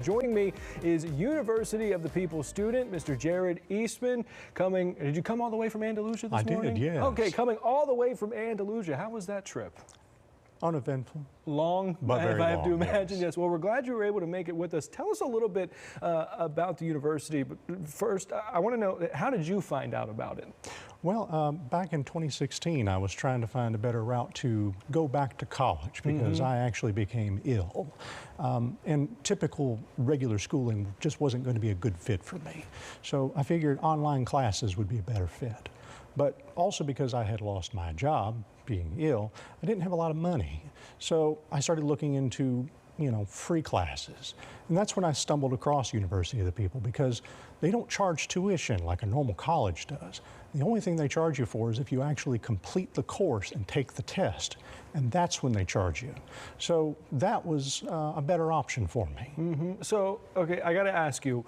Joining me is University of the People student, Mr. Jared Eastman. Did you come all the way from Andalusia this morning? I did, yes. Okay, coming all the way from Andalusia. How was that trip? Uneventful. Long, but very I have to long, imagine, yes. yes. Well, we're glad you were able to make it with us. Tell us a little bit about the university. But first, I want to know, how did you find out about it? Well, back in 2016, I was trying to find a better route to go back to college because I actually became ill. And typical regular schooling just wasn't going to be a good fit for me. So I figured online classes would be a better fit. But also because I had lost my job, being ill, I didn't have a lot of money. So I started looking into, free classes. And that's when I stumbled across University of the People, because they don't charge tuition like a normal college does. The only thing they charge you for is if you actually complete the course and take the test. And that's when they charge you. So that was a better option for me. So, okay, I got to ask you,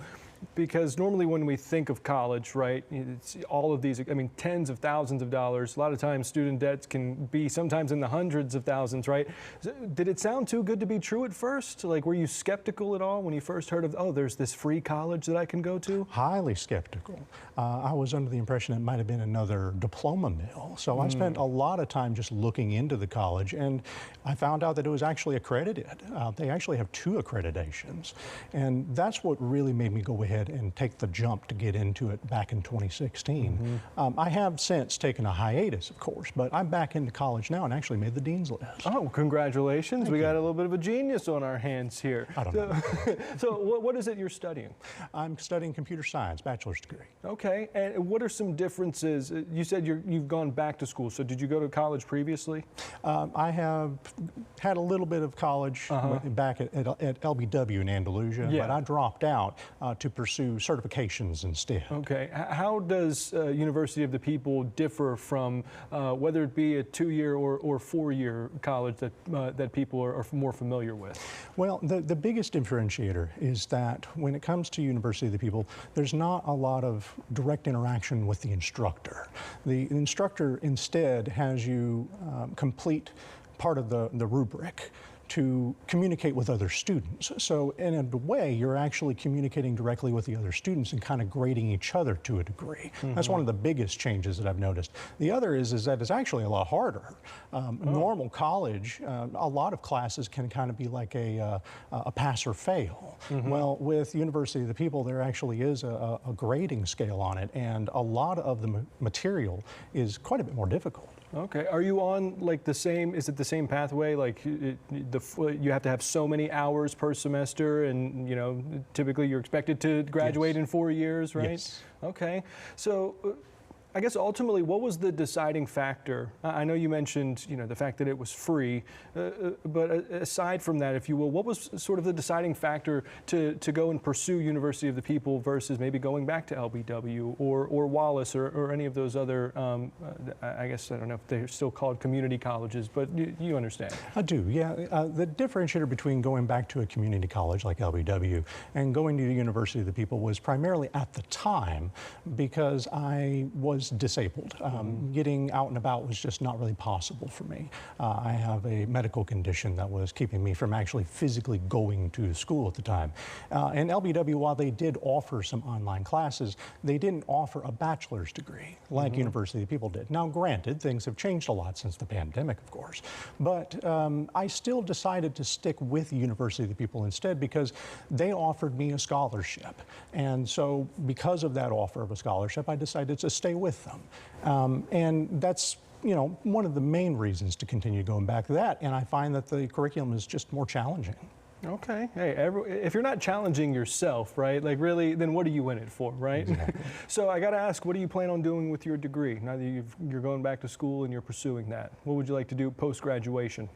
because normally when we think of college, right, it's all of these, tens of thousands of dollars. A lot of times student debts can be sometimes in the hundreds of thousands, right? Did it sound too good to be true at first? Like, were you skeptical at all when you first heard of, oh, there's this free college that I can go to? Highly skeptical. I was under the impression it might have been another diploma mill. So I spent a lot of time just looking into the college, and I found out that it was actually accredited. They actually have 2 accreditations. And that's what really made me go ahead and take the jump to get into it back in 2016. I have since taken a hiatus, of course, but I'm back into college now and actually made the dean's list. Oh, congratulations. Thank we you. got a little bit of a genius on our hands here. I don't know. So what is it you're studying? I'm studying computer science, bachelor's degree. Okay, and what are some differences? You said you've gone back to school, so did you go to college previously? I have had a little bit of college back at LBW in Andalusia, but I dropped out to pursue certifications instead. Okay, how does University of the People differ from whether it be a 2-year or 4-year college that people are more familiar with? Well, the biggest differentiator is that when it comes to University of the People, there's not a lot of direct interaction with the instructor. The instructor instead has you complete part of the rubric to communicate with other students. So in a way, you're actually communicating directly with the other students and kind of grading each other to a degree. That's one of the biggest changes that I've noticed. The other is that it's actually a lot harder. Normal college, a lot of classes can kind of be like a pass or fail. Well, with University of the People, there actually is a grading scale on it, and a lot of the material is quite a bit more difficult. Okay, are you on like is it the same pathway? Like you have to have so many hours per semester, and typically you're expected to graduate in 4 years, right? Yes. Okay, so I guess ultimately, what was the deciding factor? I know you mentioned, the fact that it was free, but aside from that, if you will, what was sort of the deciding factor to go and pursue University of the People versus maybe going back to LBW or Wallace or any of those other, I guess, I don't know if they're still called community colleges, but you understand. I do, yeah. The differentiator between going back to a community college like LBW and going to the University of the People was primarily at the time because I was disabled. Getting out and about was just not really possible for me. I have a medical condition that was keeping me from actually physically going to school at the time. And LBW, while they did offer some online classes, they didn't offer a bachelor's degree like University of the People did. Now, granted, things have changed a lot since the pandemic, of course, but I still decided to stick with University of the People instead because they offered me a scholarship. And so because of that offer of a scholarship, I decided to stay with them. And that's one of the main reasons to continue going back to that. And I find that the curriculum is just more challenging. Okay. Hey, if you're not challenging yourself, right, like really, then what are you in it for, right? Exactly. So I got to ask, what do you plan on doing with your degree now that you're going back to school and you're pursuing that? What would you like to do post-graduation?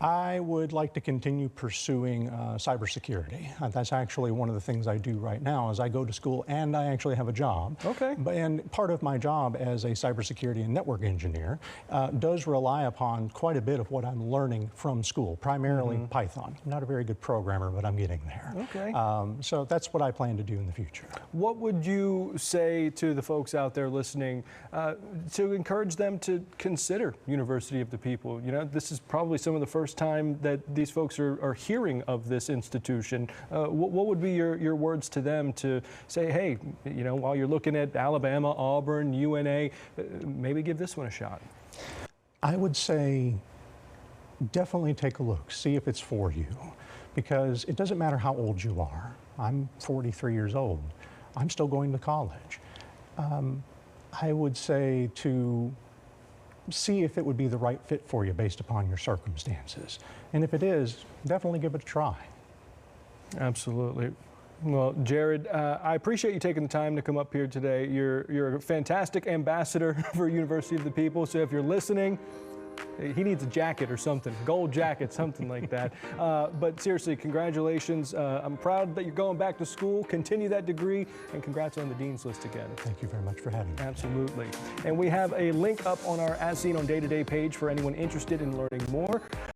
I would like to continue pursuing cybersecurity. That's actually one of the things I do right now is I go to school and I actually have a job. Okay. And part of my job as a cybersecurity and network engineer does rely upon quite a bit of what I'm learning from school, primarily Python. I'm not a very good programmer, but I'm getting there. Okay. So that's what I plan to do in the future. What would you say to the folks out there listening to encourage them to consider University of the People? This is probably some of the first first time that these folks are hearing of this institution. What would be your words to them to say, hey, while you're looking at Alabama, Auburn, UNA, maybe give this one a shot? I would say definitely take a look, see if it's for you, because it doesn't matter how old you are. I'm 43 years old. I'm still going to college. I would say to see if it would be the right fit for you based upon your circumstances. And if it is, definitely give it a try. Absolutely. Well, Jared, I appreciate you taking the time to come up here today. You're a fantastic ambassador for University of the People. So if you're listening, he needs a jacket or something, gold jacket, something like that. But seriously, congratulations. I'm proud that you're going back to school. Continue that degree, and congrats on the Dean's List again. Thank you very much for having me. Absolutely. And we have a link up on our As Seen on Day-to-Day page for anyone interested in learning more.